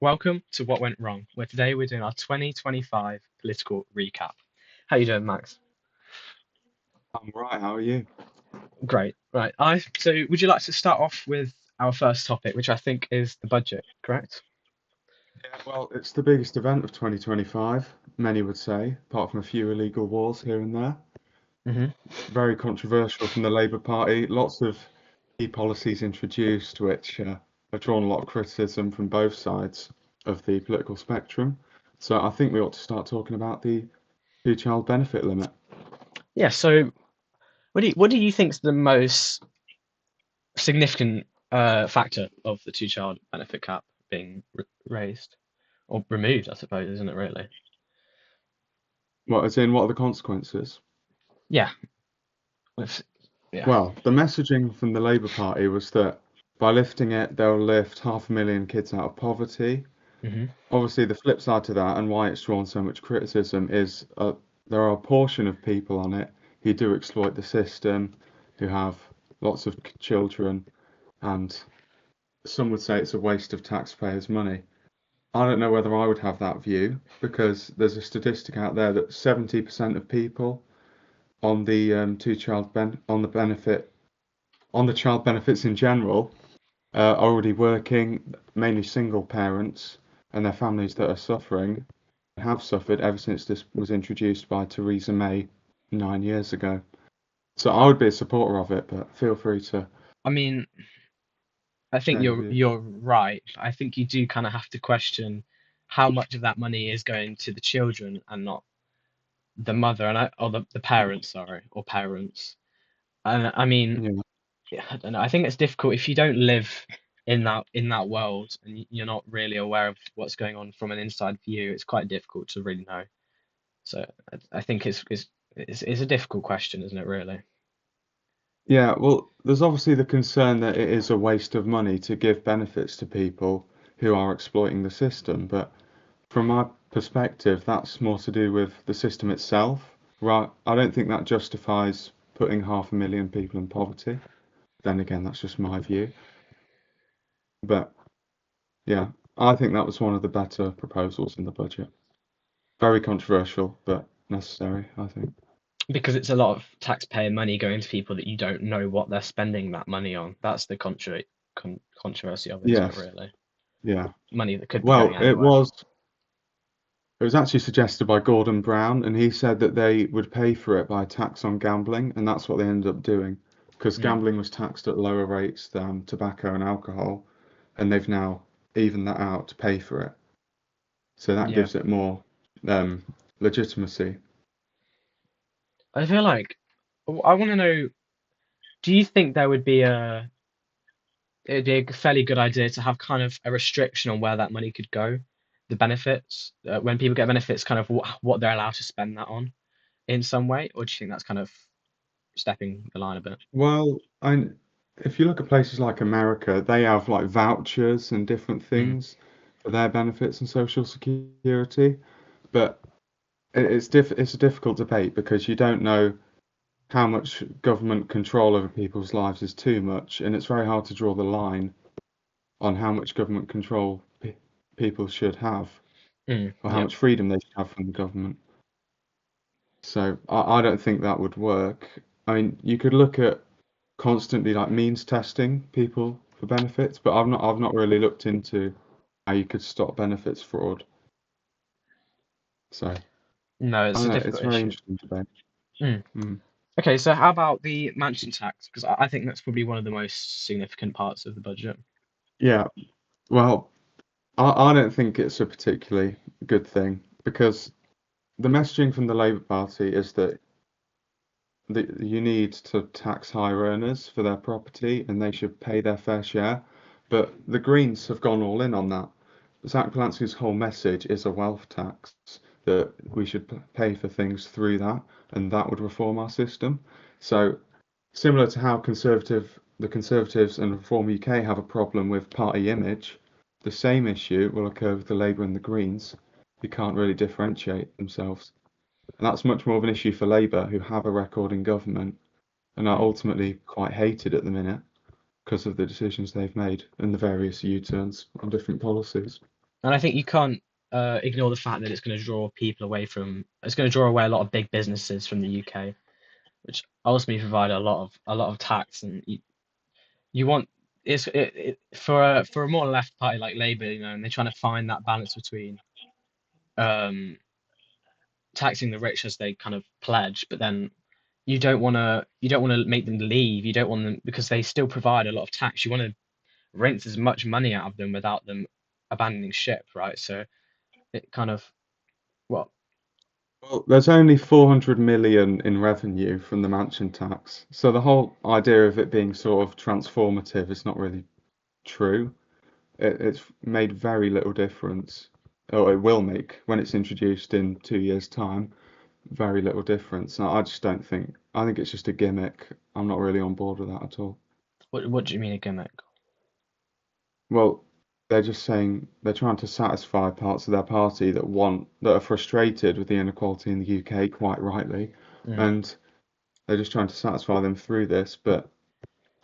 Welcome to What Went Wrong, where today we're doing our 2025 political recap. How you doing, Max? I'm right. How are you? Great. Right. So would you like to start off with our first topic, which I think is the budget, correct? Yeah, well, it's the biggest event of 2025, many would say, apart from a few illegal wars here and there. Hmm. Very controversial from the Labour Party. Lots of key policies introduced, which have drawn a lot of criticism from both sides of the political spectrum. So I think we ought to start talking about the two-child benefit limit. Yeah, so what do you think's the most significant factor of the two-child benefit cap being raised or removed, I suppose, isn't it really? What, as in, what are the consequences? Yeah. with- Yeah. Well, the messaging from the Labour Party was that by lifting it, they'll lift 500,000 kids out of poverty. Hmm. Obviously, the flip side to that, and why it's drawn so much criticism, is there are a portion of people on it who do exploit the system, who have lots of children, and some would say it's a waste of taxpayers' money. I don't know whether I would have that view because there's a statistic out there that 70% of people on the two-child on the benefit on the child benefits in general are already working, mainly single parents, and their families that are suffering have suffered ever since this was introduced by Theresa May 9 years ago. So I would be a supporter of it, but feel free to I mean, I think share your you're view. you're right. I think you do kind of have to question how much of that money is going to the children and not the mother or the parents, sorry, or parents. And I mean, Yeah, yeah, I don't know. I think it's difficult if you don't live in that world and you're not really aware of what's going on from an inside view. It's quite difficult to really know. So I think it's a difficult question, isn't it, really? yeah. Well, there's obviously the concern that it is a waste of money to give benefits to people who are exploiting the system, but from my perspective, that's more to do with the system itself. Right, I don't think that justifies putting 500,000 people in poverty. Then again, that's just my view. But yeah, I think that was one of the better proposals in the budget. Very controversial, but necessary, I think. Because it's a lot of taxpayer money going to people that you don't know what they're spending that money on. That's the controversy of it, isn't it, Yes, really? yeah. Money that could be going Well, anywhere. it was actually suggested by Gordon Brown, and he said that they would pay for it by a tax on gambling, and that's what they ended up doing, because Mm. gambling was taxed at lower rates than tobacco and alcohol, and they've now evened that out to pay for it. So that Yeah. gives it more um, legitimacy. I feel like I want to know, do you think there would be it'd be a fairly good idea to have kind of a restriction on where that money could go, the benefits, when people get benefits, kind of what they're allowed to spend that on in some way, or do you think that's kind of stepping the line a bit? Well, if you look at places like America, they have like vouchers and different Mm. things for their benefits and social security. But it's a difficult debate because you don't know how much government control over people's lives is too much, and it's very hard to draw the line on how much government control people should have Mm. or how Yeah. much freedom they should have from the government. So I don't think that would work. I mean, you could look at constantly like means testing people for benefits, but I've not really looked into how you could stop benefits fraud. So No, I it's don't a know, it's difficult a very issue. interesting debate. Mm. Mm. Okay, so how about the mansion tax? Because I think that's probably one of the most significant parts of the budget. Yeah, well, I don't think it's a particularly good thing because the messaging from the Labour Party is that you need to tax higher earners for their property and they should pay their fair share. But the Greens have gone all in on that. Zach Palanski's whole message is a wealth tax, that we should pay for things through that, and that would reform our system. So, similar to how the Conservatives and Reform UK have a problem with party image, the same issue will occur with the Labour and the Greens, who can't really differentiate themselves. And that's much more of an issue for Labour, who have a record in government and are Mm. ultimately quite hated at the minute because of the decisions they've made and the various U-turns on different policies. And I think you can't ignore the fact that it's going to draw away a lot of big businesses from the UK, which ultimately provide a lot of tax, and you want for a more left party like Labour, and they're trying to find that balance between um taxing the rich as they kind of pledge, but then you don't want to make them leave. You don't want them because they still provide a lot of tax. You want to rinse as much money out of them without them abandoning ship, right? So it kind of well, Well, there's only 400 million in revenue from the mansion tax, so the whole idea of it being sort of transformative is not really true. It's made very little difference, or it will make when it's introduced in 2 years' time, very little difference. I just don't think, I think it's just a gimmick. I'm not really on board with that at all. what do you mean a gimmick? Well, they're just saying they're trying to satisfy parts of their party that are frustrated with the inequality in the UK, quite rightly, Mm. and they're just trying to satisfy them through this. But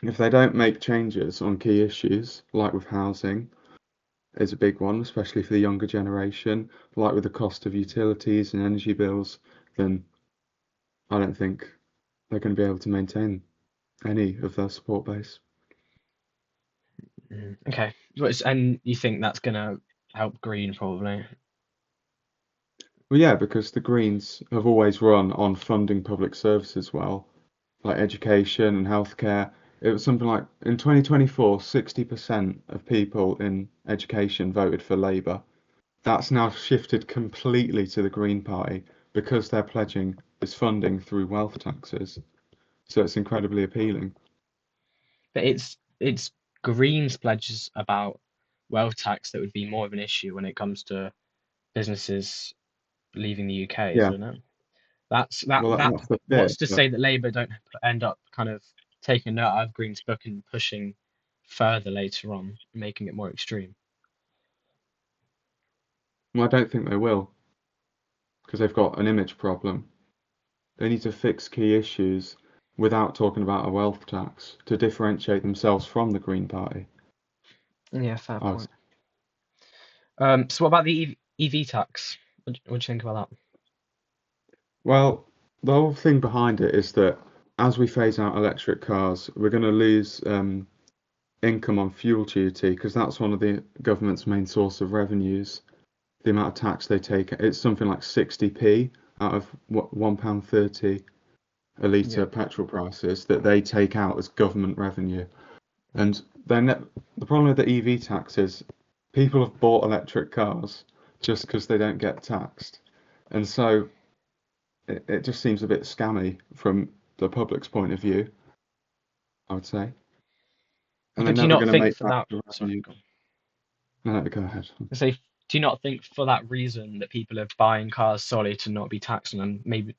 if they don't make changes on key issues, like with housing, is a big one, especially for the younger generation, like with the cost of utilities and energy bills, then I don't think they're going to be able to maintain any of their support base. Okay, and you think that's gonna help Green probably? Well, yeah, because the Greens have always run on funding public services well, like education and healthcare. It was something like in 2024, 60% of people in education voted for Labour. That's now shifted completely to the Green Party because they're pledging this funding through wealth taxes. So it's incredibly appealing. But it's Green's pledges about wealth tax that would be more of an issue when it comes to businesses leaving the UK, Yeah, isn't it? That's that well, that that's the what's bit. to But say that Labour don't end up kind of taking a note out of Green's book and pushing further later on, making it more extreme. well, I don't think they will because they've got an image problem. They need to fix key issues without talking about a wealth tax to differentiate themselves from the Green Party. Yeah, fair I would point. So what about the EV tax? What do you think about that? Well, the whole thing behind it is that as we phase out electric cars, we're going to lose income on fuel duty because that's one of the government's main source of revenues. The amount of tax they take, it's something like 60p out of what £1.30 a Yeah. litre petrol prices that they take out as government revenue. And then the problem with the EV tax is people have bought electric cars just because they don't get taxed. And so it just seems a bit scammy from the public's point of view, I would say. And they're But do you never not going to think make for back that? the Sorry, revenue. go on. No, go ahead. I say, do you not think for that reason that people are buying cars solely to not be taxed on them? Maybe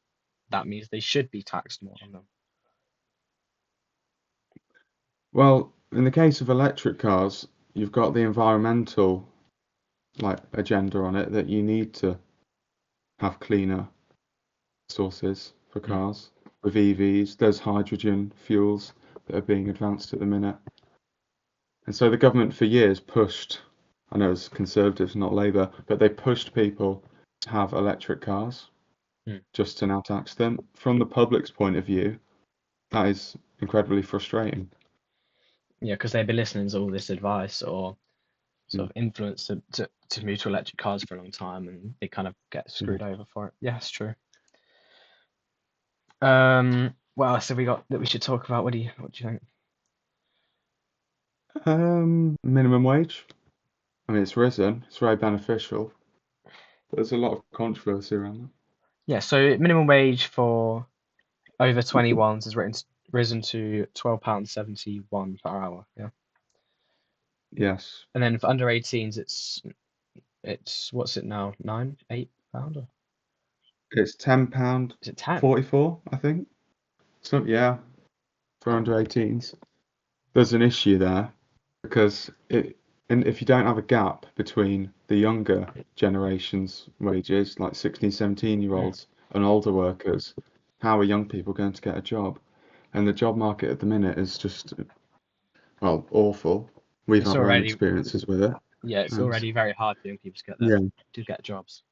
that means they should be taxed more on them. Well, in the case of electric cars, you've got the environmental agenda on it that you need to have cleaner sources for Mm. cars. With EVs, there's hydrogen fuels that are being advanced at the minute. And so the government for years pushed, I know it's Conservatives, not Labour, but they pushed people to have electric cars Mm. just to now tax them. From the public's point of view, that is incredibly frustrating. Yeah, because they've been listening to all this advice or Mm, sort of influence to move to electric cars for a long time, and they kind of get yeah. screwed over for it. Yeah, it's true. What else have we got that we should talk about? What do you think? Minimum wage. I mean, it's risen. It's very beneficial. But there's a lot of controversy around Yeah, so minimum wage for over 21s has risen to £12.71 per hour. Yeah, that. Yes. and then for under 18s, it's what's it now? 8 pound? Or It's £10 is it 10? 44, I think. So yeah, for under 18s. There's an issue there because and if you don't have a gap between the younger generation's wages, like 16, 17 year Mm. olds and older workers, how are young people going to get a job? And the job market at the minute is just, well, awful. We've It's had our own already experiences with it. Yeah, it's And already very hard for young people yeah, to get jobs,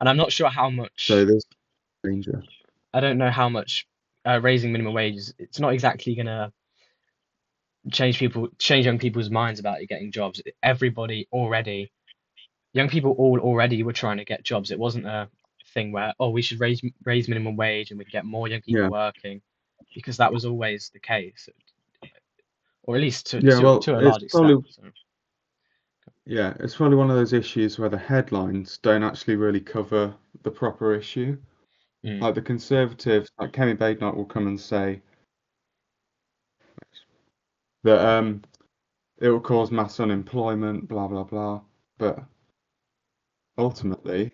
and I'm not sure how so much. there's danger. I don't know how much raising minimum wages. It's not exactly gonna change young people's minds about getting jobs. Everybody already, young people all already were trying to get jobs. It wasn't a thing where, oh, we should raise minimum wage and we'd get more young people Yeah, working, because that was always the case, or at least yeah. Well, to a it's large extent. probably So, yeah, it's probably one of those issues where the headlines don't actually really cover the proper issue. mm, Like the Conservatives, like Kemi Badenoch will come and say that it will cause mass unemployment, blah blah blah. But ultimately,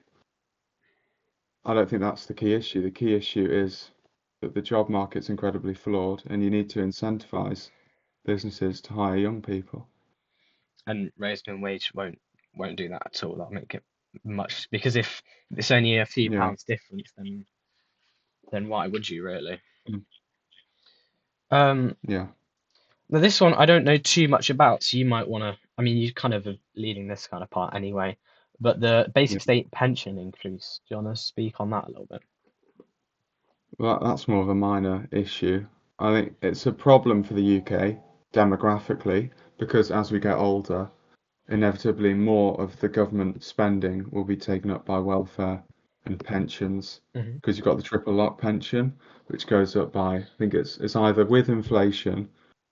I don't think that's the key issue. The key issue is that the job market's incredibly flawed, and you need to incentivize businesses to hire young people. and raise minimum wage won't do that at all. That'll make it much, because if it's only a few Yeah, pounds difference, then why would you really? mm, Um, yeah, Now this one I don't know too much about, so you might want to. I mean, you kind of are leading this kind of part anyway. But the yeah. basic state pension increase, do you want to speak on that a little bit? Well, that's more of a minor issue. I think it's a problem for the UK demographically because as we get older, inevitably more of the government spending will be taken up by welfare and pensions Hmm. because you've got the triple lock pension, which goes up by, I think it's either with inflation,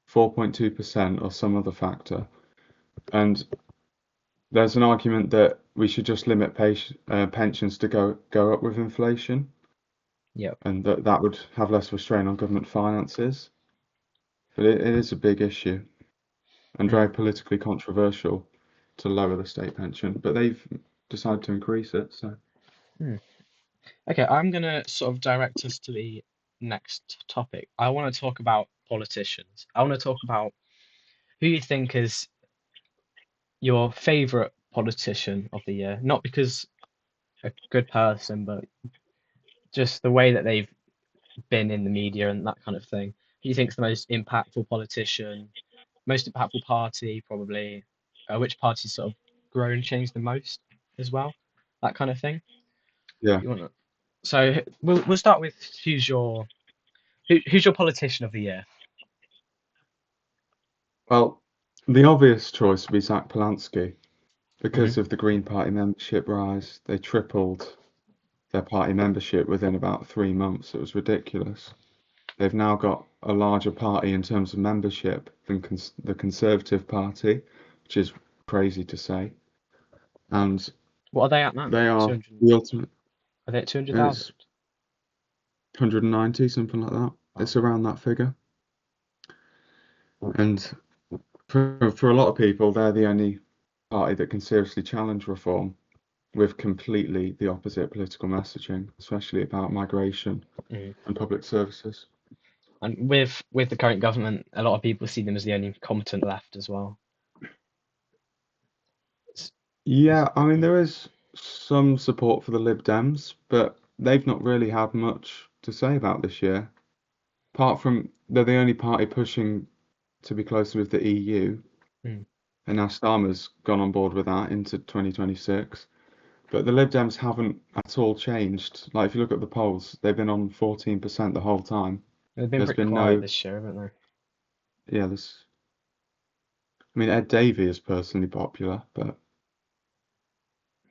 4.2% or some other factor. And there's an argument that we should just limit pensions to go up with inflation Yep. and that would have less of a strain on government finances. But it is a big issue and very Mm. politically controversial to lower the state pension, but they've decided to increase it. So Mm. Okay, I'm gonna sort of direct us to the next topic. I want to talk about politicians. I want to talk about who you think is your favorite politician of the year, not because a good person, but just the way that they've been in the media and that kind of thing. Who do you think's the most impactful politician, most impactful party, probably? Which party's sort of grown and changed the most as well? That kind of thing. yeah, You want to? So we'll start with who's your politician of the year? well, the obvious choice would be Zach Polanski Hmm. because of the Green Party membership rise. They tripled their party membership within about 3 months. It was ridiculous. They've now got a larger party in terms of membership than the Conservative Party, which is crazy to say. And What are they at now? they are 200. the ultimate. Are they at 200,000? It's 190, something like that. Wow. It's around that figure. And for a lot of people, they're the only party that can seriously challenge reform with completely the opposite political messaging, especially about migration Mm. and public services. And with the current government, a lot of people see them as the only competent left as well. It's, Yeah, I mean, there is some support for the Lib Dems, but they've not really had much to say about this year. Apart from they're the only party pushing to be closer with the EU, mm. and now Starmer's gone on board with that into 2026. But the Lib Dems haven't at all changed. Like, if you look at the polls, they've been on 14% the whole time. They've been There's pretty been quiet no, this year, haven't they? yeah, I mean, Ed Davey is personally popular, but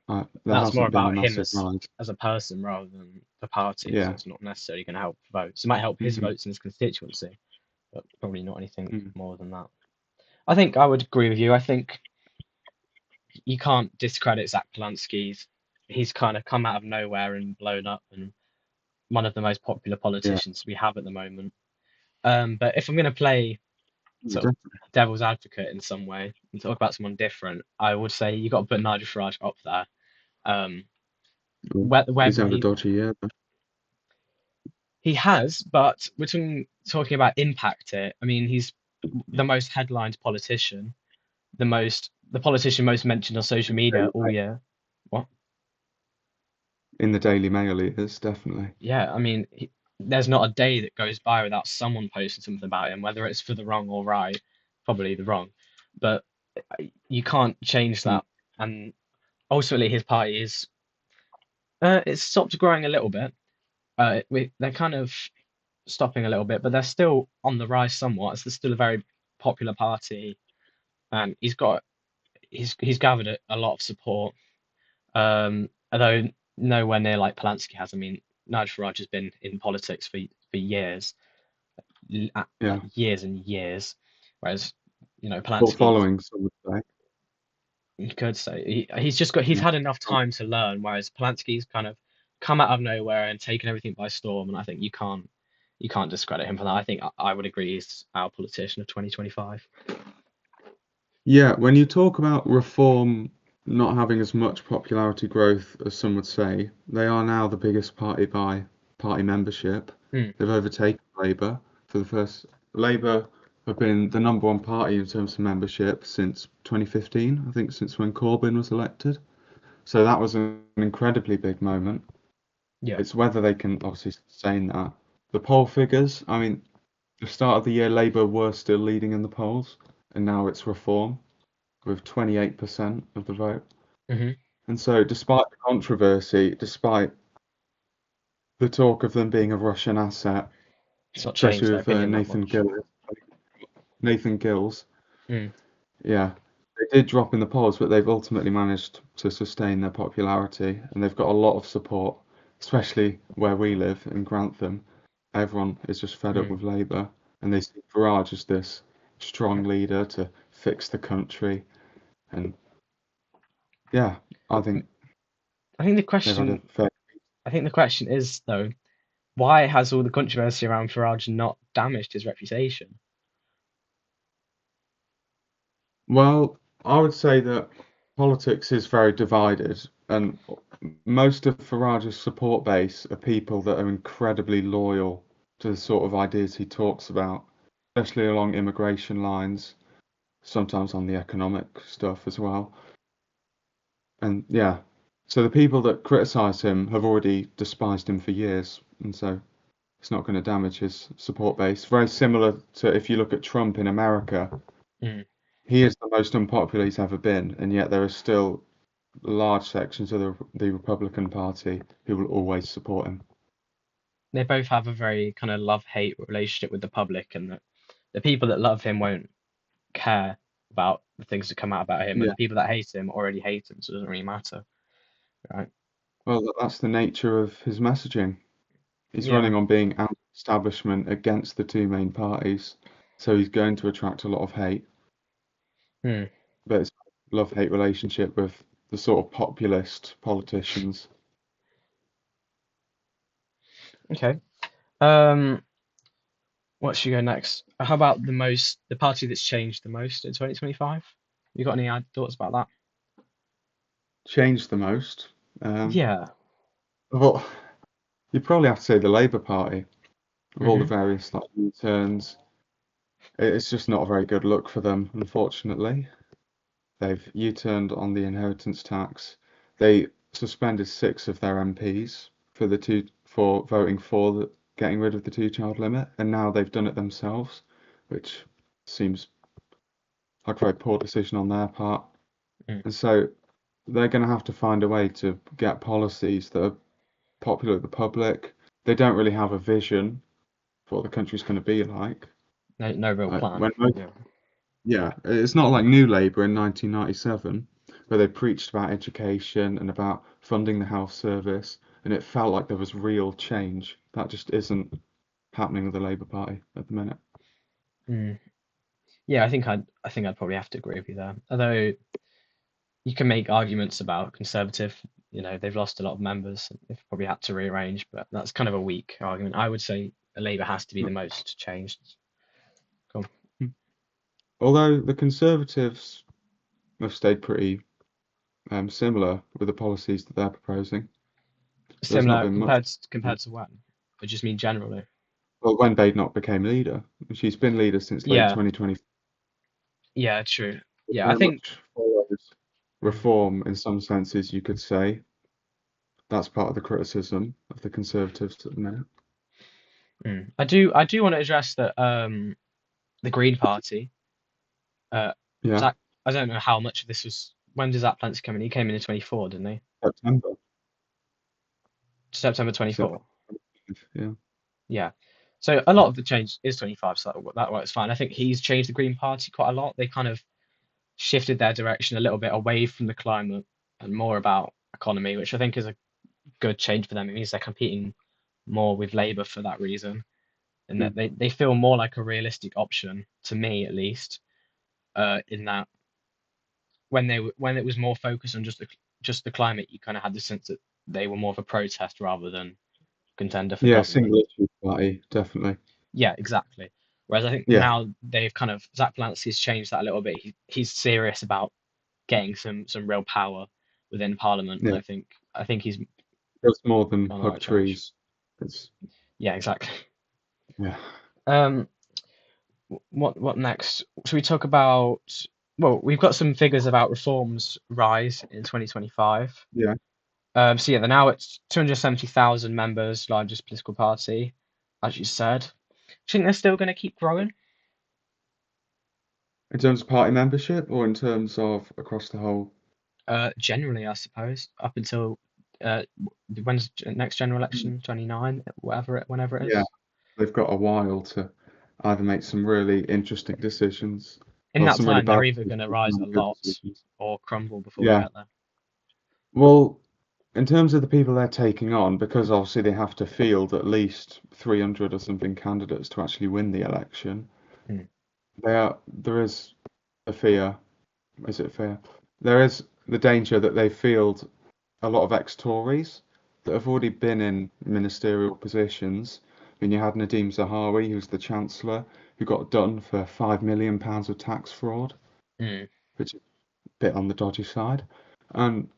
there That's more hasn't been a about him massive rise. as a person rather than the party, so Yeah. it's not necessarily going to help votes. It might help his Hmm. votes in his constituency, but probably not anything Mm. more than that. I think I would agree with you. I think you can't discredit Zach Polanski's. He's kind of come out of nowhere and blown up, and one of the most popular Yeah, politicians we have at the moment. But if I'm going to play sort of definitely. devil's advocate in some way and talk about someone different, I would say you got to put Nigel Farage up there. Um, He's whether had a dodgy year, but he has, but we're talking about impact here. I mean, he's the most headlined politician, the politician most mentioned on social media all year. What? in the Daily Mail, he is definitely. Yeah, I mean, there's not a day that goes by without someone posting something about him, whether it's for the wrong or right, probably the wrong. But You can't change Mm. that. And ultimately, his party is it's stopped growing a little bit. They're kind of stopping a little bit, but they're still on the rise somewhat. It's still a very popular party, and he's gathered a lot of support. Although nowhere near like Polanski has. I mean, Nigel Farage has been in politics for years, like Yeah. years and years, whereas Cult Polanski, following, some would say. you could say he's Yeah. had enough time to learn, whereas Polanski's kind of come out of nowhere and taken everything by storm, and I think you can't discredit him for that. I think I would agree he's our politician of 2025. Yeah, when you talk about reform not having as much popularity growth as some would say, they are now the biggest party by party membership. Hmm. They've overtaken Labour for the first. Labour have been the number one party in terms of membership since 2015, I think, since when Corbyn was elected. So that was an incredibly big moment. Yeah. It's whether they can obviously sustain that. The poll figures, I mean, the start of the year, Labour were still leading in the polls, and now it's Reform with 28% of the vote. Hmm. And so, despite the controversy, despite the talk of them being a Russian asset, It's not changed especially their with opinion that much. Nathan Gills, Hmm. yeah, they did drop in the polls, but they've ultimately managed to sustain their popularity, and they've got a lot of support, especially where we live in Grantham. Everyone is just fed up Hmm. with Labour, and they see Farage as this strong leader to fix the country. And yeah, I think I think the they've had a question fair. I think the question is though, why has all the controversy around Farage not damaged his reputation? Well, I would say that politics is very divided, and most of Farage's support base are people that are incredibly loyal to the sort of ideas he talks about, especially along immigration lines, sometimes on the economic stuff as well. And yeah, so the people that criticize him have already despised him for years, and so it's not going to damage his support base. Very similar to if you look at Trump in America, Hmm. he is the most unpopular he's ever been, and yet there are still large sections of the Republican Party who will always support him. They both have a very kind of love-hate relationship with the public, and the people that love him won't care about the things that come out about him, and Yeah, the people that hate him already hate him, so it doesn't really matter, right? well, that's the nature of his messaging. He's Yeah. running on being anti-establishment against the two main parties, so he's going to attract a lot of hate. Hmm. But it's a love-hate relationship with the sort of populist politicians. Okay. What should we go next? How about the party that's changed the most in 2025? You got any thoughts about that? Changed the most. Um, Yeah. well, you'd probably have to say the Labour Party, of all the Hmm. various like U-turns. It's just not a very good look for them, unfortunately. They've U-turned on the inheritance tax. They suspended six of their MPs for voting for getting rid of the two-child limit, and now they've done it themselves, which seems like a very poor decision on their part. Mm. And so they're going to have to find a way to get policies that are popular with the public. They don't really have a vision for what the country's going to be like. No, no real Like plan. when most Yeah. Yeah, it's not like New Labour in 1997, where they preached about education and about funding the health service, and it felt like there was real change. That just isn't happening with the Labour Party at the minute. Mm. Yeah, I think I'd probably have to agree with you there. Although you can make arguments about Conservative, they've lost a lot of members. They've probably had to rearrange, but that's kind of a weak argument. I would say Labour has to be the most changed. Cool. Although the Conservatives have stayed pretty similar with the policies that they're proposing. There's not Similar been much. compared to when? I just mean generally. Well, when Badenoch became leader, she's been leader since late Yeah, 2020. yeah, true. Yeah, I Very think. much follows Mm, reform in some senses, you could say. That's part of the criticism of the Conservatives at the minute. I do want to address that the Green Party. Uh, Yeah. Zach, I don't know how much of this was. When does that plant come in? He came in 24, didn't he? September. September 24. September. Yeah. Yeah. So a lot of the change is 25, so that works fine. I think he's changed the Green Party quite a lot. They kind of shifted their direction a little bit away from the climate and more about economy, which I think is a good change for them. It means they're competing more with Labour for that reason, and that Mm. they feel more like a realistic option to me at least. In that when it was more focused on just the climate, you kind of had the sense that they were more of a protest rather than contender for Yeah, government. single issue party, definitely. Yeah, exactly. Whereas I think Yeah. now they've kind of Zach Delancey's changed that a little bit. He's serious about getting some real power within Parliament, and Yeah. I think he's Does more than on the hug right direction. trees. It's Yeah, exactly. yeah. Um, what next? Should we talk about? Well, we've got some figures about Reform's rise in 2025. Yeah. So yeah, they're now at 270,000 members, largest political party, as you said. Do you think they're still going to keep growing? In terms of party membership or in terms of across the whole? Generally, I suppose, up until when's next general election? 29, whenever it Yeah, is. they've got a while to either make some really interesting decisions In or that some really time, they're bad either going to decisions rise a and good lot decisions. or crumble before we Yeah. get there. Well, in terms of the people they're taking on, because obviously they have to field at least 300 or something candidates to actually win the election, Hmm. there is a fear. Is it fear? There is the danger that they field a lot of ex-Tories that have already been in ministerial positions. I mean, you had Nadhim Zahawi, who's the Chancellor, who got done for £5 million of tax fraud, Hmm. which is a bit on the dodgy side. And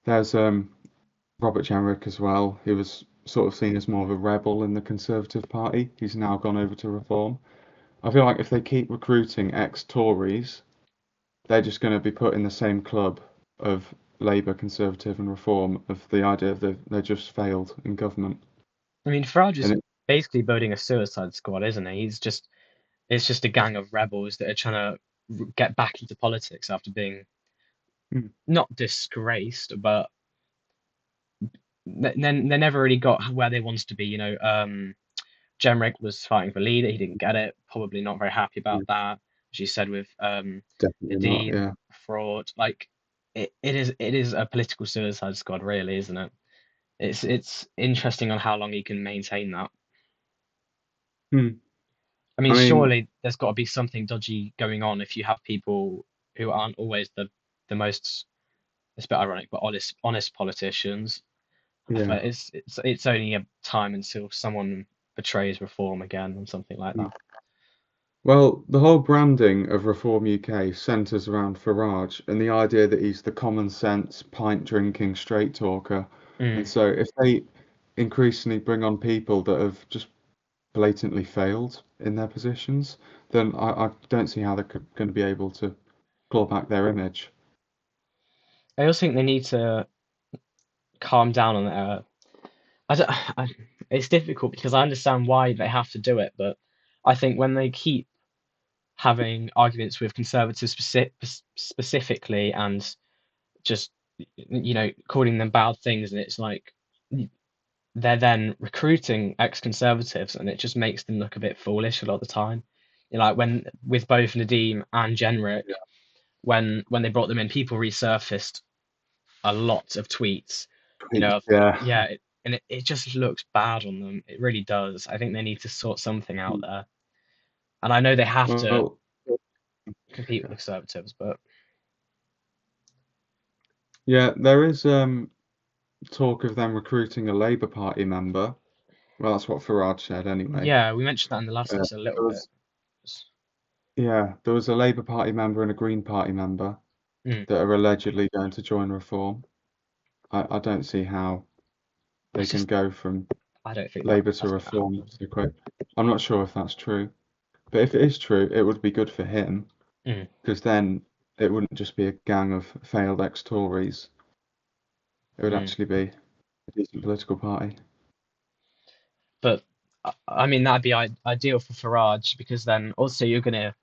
there's Robert Jenrick as well, who was sort of seen as more of a rebel in the Conservative Party. He's now gone over to Reform. I feel like if they keep recruiting ex-Tories, they're just going to be put in the same club of Labour, Conservative, and Reform of the idea that they just failed in government. I mean, Farage is And it, basically building a suicide squad, isn't he? It's just a gang of rebels that are trying to get back into politics after being mm, not disgraced, but then they never really got where they wanted to be. Jenrick was fighting for leader. He didn't get it. Probably not very happy yeah, about that. As you said with definitely not. Nadeem, Yeah. fraud. Like it is a political suicide squad, really, isn't it? It's interesting on how long he can maintain that. Mm. I mean, I mean, surely there's got to be something dodgy going on if you have people who aren't always the most. It's a bit ironic, but honest politicians. yeah. But it's only a time until someone betrays reform again or something like Mm. that. Well, the whole branding of Reform UK centres around Farage and the idea that he's the common sense, pint drinking, straight talker. And Mm. so if they increasingly bring on people that have just blatantly failed in their positions, then I don't see how they're going to be able to claw back their image. I also think they need to calm down on their. I don't, it's difficult because I understand why they have to do it, but I think when they keep having arguments with conservatives specifically and just calling them bad things, and it's like they're then recruiting ex-conservatives, and it just makes them look a bit foolish a lot of the time. Like when with both Nadeem and Jenrick, when they brought them in, people resurfaced a lot of tweets, Yeah. yeah, and it just looks bad on them. It really does. I think they need to sort something out there. And I know they have to Well, compete with the Conservatives, but yeah, there is talk of them recruiting a Labour Party member. Well, that's what Farage said anyway. yeah, we mentioned that in the last episode a little There bit. was, yeah, there was a Labour Party member and a Green Party member Mm, that are allegedly going to join Reform. I don't see how they it's can just go from I don't think Labour to that's going to Reform happen. so quick. I'm not sure if that's true, but if it is true, it would be good for him Mm, because then it wouldn't just be a gang of failed ex-Tories. It would mm. actually be a decent political party. But I mean that'd be ideal for Farage because then also you're going to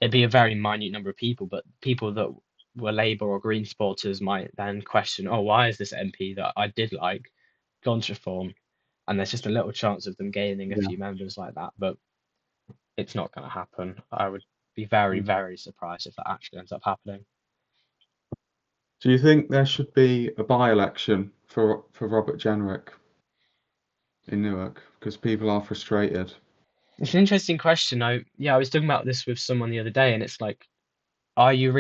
it'd be a very minute number of people, but people that were Labour or Green supporters might then question, oh, why is this MP that I did like gone to Reform? And there's just a little chance of them gaining a Yeah. few members like that, but it's not going to happen. I would be very, Mm. very surprised if that actually ends up happening. Do you think there should be a by-election for Robert Jenrick in Newark? Because people are frustrated. It's an interesting question. I was talking about this with someone the other day, and it's like, are you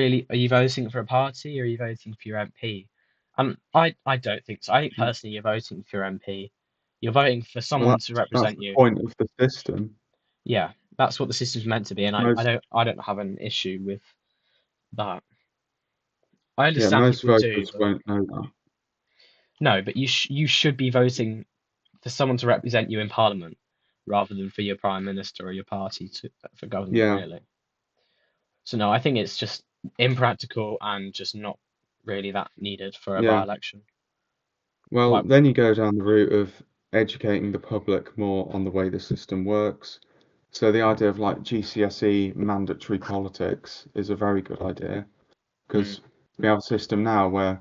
voting for a party or are you voting for your MP? I don't think so. I think Mm. personally you're voting for your MP. You're voting for Well, someone to that's represent the you. point of the system. Yeah, that's what the system's meant to be, and Most, I don't have an issue with that. I yeah, understand most people do, voters but won't know that. no, but you should be voting for someone to represent you in Parliament rather than for your Prime Minister or your party for government, Yeah, really. So no, I think it's just impractical and just not really that needed for a yeah. by-election. Well, Why? then you go down the route of educating the public more on the way the system works. So the idea of like GCSE mandatory politics is a very good idea Mm, because we have a system now where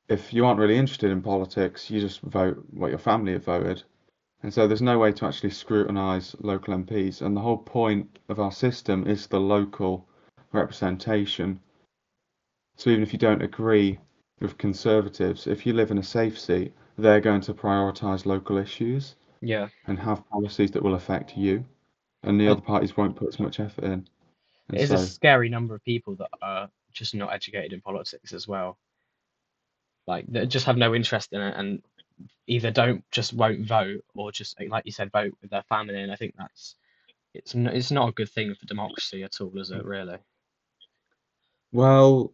if you aren't really interested in politics, you just vote what your family have voted. And so there's no way to actually scrutinise local MPs. And the whole point of our system is the local representation. So even if you don't agree with Conservatives, if you live in a safe seat, they're going to prioritise local issues yeah, and have policies that will affect you. And the and other parties won't put as much effort in. And it is a so, scary number of people that are just not educated in politics as well. Like that just have no interest in it and either don't just won't vote or just like you said vote with their family. And I think it's not a good thing for democracy at all, is it really? well,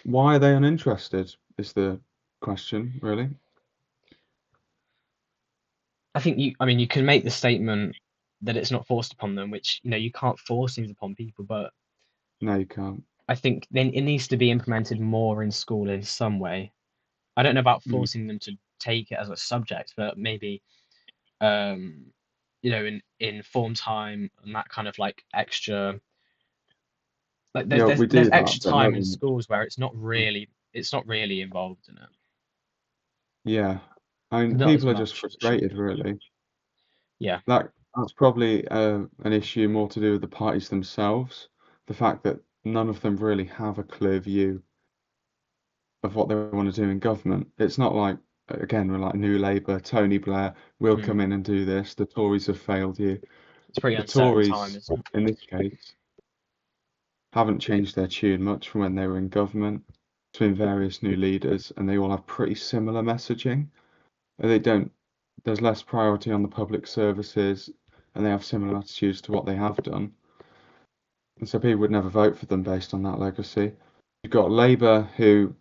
why are they uninterested is the question, really. I mean, you can make the statement that it's not forced upon them, which you can't force things upon people, but No, you can't. I think then it needs to be implemented more in school in some way. I don't know about Mm. forcing them to take it as a subject, but maybe um, in form time and that kind of like extra like Yeah, we there's do that, extra but no time in one. schools where it's not really involved in it. Yeah, I mean, Not as people are just much as it should frustrated, be. really. Yeah. That's probably an issue more to do with the parties themselves. The fact that none of them really have a clear view of what they want to do in government. It's not like, again, we're like New Labour, Tony Blair, we'll Mm. come in and do this. The Tories have failed you. It's a pretty The uncertain time, Tories, isn't it? in this case, haven't changed their tune much from when they were in government between various new leaders, and they all have pretty similar messaging. They don't, there's less priority on the public services, and they have similar attitudes to what they have done. And so people would never vote for them based on that legacy. You've got Labour, who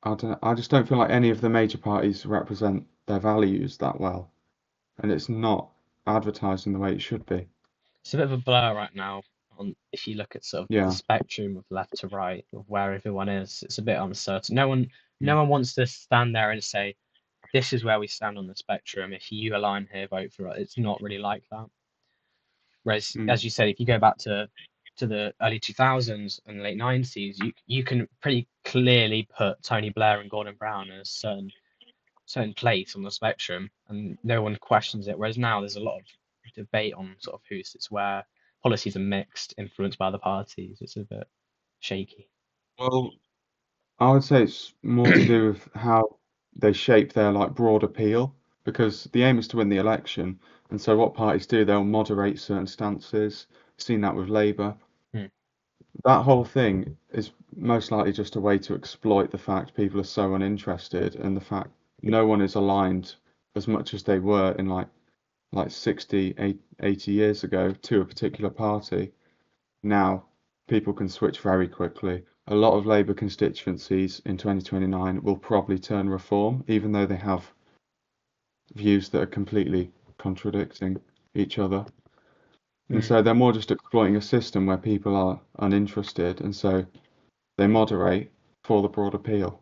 I just don't feel like any of the major parties represent their values that well, and it's not advertised in the way it should be. It's a bit of a blur right now on if you look at sort of the Yeah. spectrum of left to right of where everyone is. It's a bit uncertain. No Mm. one wants to stand there and say, this is where we stand on the spectrum. If you align here, vote for it. It's not really like that. Whereas, Mm. as you said, if you go back to the early 2000s and late 90s, you can pretty clearly put Tony Blair and Gordon Brown in a certain place on the spectrum, and no one questions it. Whereas now there's a lot of debate on sort of who sits where. Policies are mixed, influenced by other parties. It's a bit shaky. Well, I would say it's more to do with how they shape their like broad appeal, because the aim is to win the election, and so what parties do, they'll moderate certain stances. Seen that with Labour. Hmm. That whole thing is most likely just a way to exploit the fact people are so uninterested and the fact no one is aligned as much as they were in like 60, 80 years ago to a particular party. Now people can switch very quickly. A lot of Labour constituencies in 2029 will probably turn Reform, even though they have views that are completely contradicting each other. And Hmm. so they're more just exploiting a system where people are uninterested, and so they moderate for the broad appeal.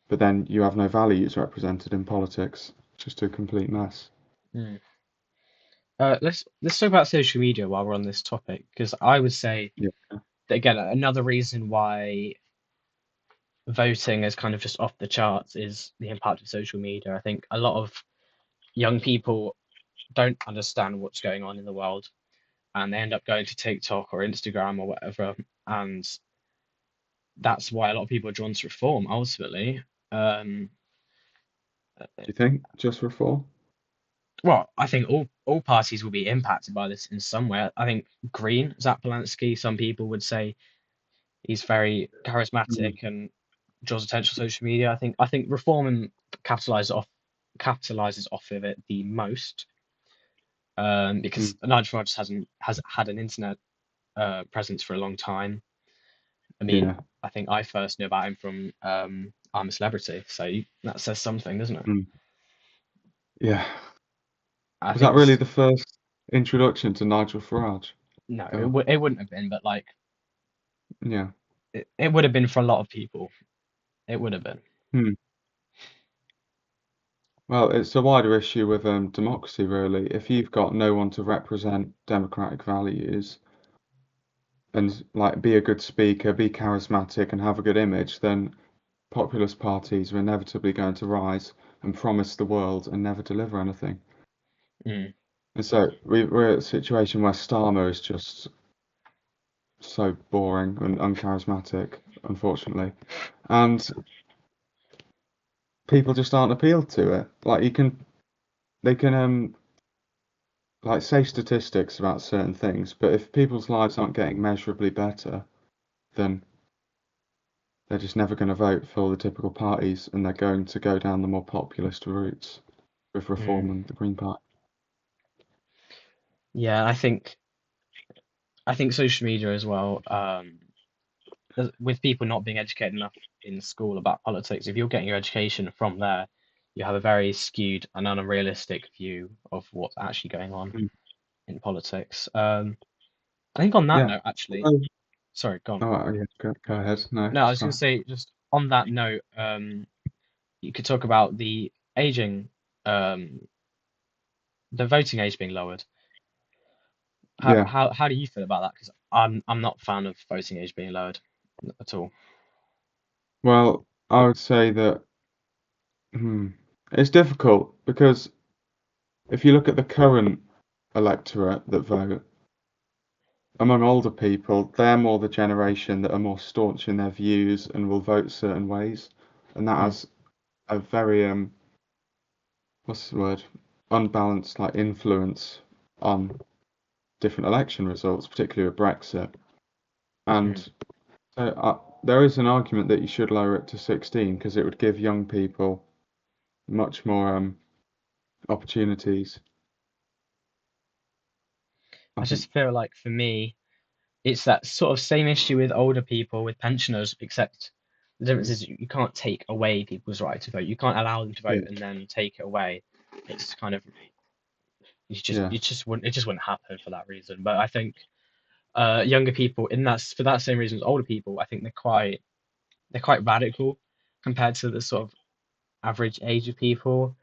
But then you have no values represented in politics. It's just a complete mess. Hmm. let's talk about social media while we're on this topic, because I would say Yeah. that again, another reason why voting is kind of just off the charts is the impact of social media. I think a lot of young people don't understand what's going on in the world, and they end up going to TikTok or Instagram or whatever, and that's why a lot of people are drawn to reform ultimately. Um, Do you think just reform? well, I think all parties will be impacted by this in some way. I think Green, Zach Polanski, some people would say he's very Mm. charismatic and draws attention to social media. I think reform and capitalizes off of it the most, because Mm. Nigel Farage has had an internet presence for a long time. I mean, Yeah. I think I first knew about him from I'm a Celebrity, so that says something, doesn't it? Mm. Yeah. I Was that think really the first introduction to Nigel Farage? no, God. it wouldn't have been, but like Yeah. it would have been for a lot of people. It would have been. Hmm. Well, it's a wider issue with democracy, really. If you've got no one to represent democratic values and like be a good speaker, be charismatic, and have a good image, then populist parties are inevitably going to rise and promise the world and never deliver anything. Mm, And so we're at a situation where Starmer is just so boring and uncharismatic, unfortunately. And people just aren't appealed to it. Like they can like say statistics about certain things, but if people's lives aren't getting measurably better, then they're just never going to vote for the typical parties, and they're going to go down the more populist routes with Reform mm. and the Green Party. Yeah, I think social media as well. With people not being educated enough in school about politics, if you're getting your education from there, you have a very skewed and unrealistic view of what's actually going on Mm. in politics. I think on that Yeah. note, actually, Although, sorry, go on. oh yeah, go ahead. No, No, I it's was going to fine. say just on that note, you could talk about the aging, um, the voting age being lowered. How Yeah. how how do you feel about that? Because I'm not a fan of voting age being lowered at all. Well, I would say that it's difficult because if you look at the current electorate that vote, among older people, they're more the generation that are more staunch in their views and will vote certain ways, and that Mm, has a very what's the word, unbalanced like influence on different election results, particularly with Brexit. mm. And there is an argument that you should lower it to 16 because it would give young people much more opportunities, I I think. just feel like for me, it's that sort of same issue with older people, with pensioners, except the difference Mm. is you can't take away people's right to vote. You can't allow them to vote Yeah, and then take it away. It's kind of yeah, it just wouldn't happen for that reason. But I think younger people in that for that same reason as older people, I think they're quite radical compared to the sort of average age of people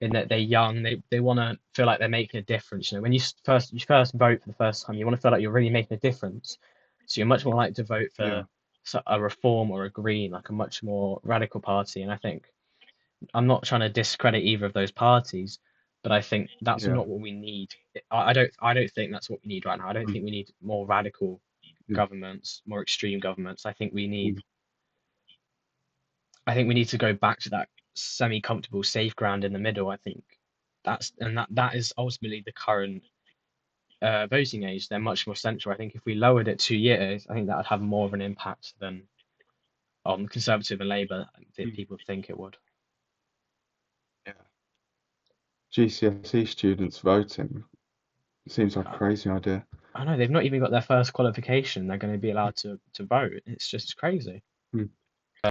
in that they're young. They want to feel like they're making a difference. You know, when you first vote for the first time, you want to feel like you're really making a difference. So you're much more likely to vote yeah, for a reform or a green, like a much more radical party. And I think I'm not trying to discredit either of those parties, but I think that's yeah, not what we need. I don't think that's what we need right now. I don't mm, think we need more radical yeah, governments, more extreme governments. mm, I think we need to go back to that semi-comfortable safe ground in the middle. I think that is ultimately the current voting age. They're much more central. I think if we lowered it 2 years, I think that would have more of an impact than on Conservative and Labour that mm, people think it would. yeah. GCSE students voting seems like a I, crazy idea. I know they've not even got their first qualification. They're going to be allowed to vote. It's just crazy.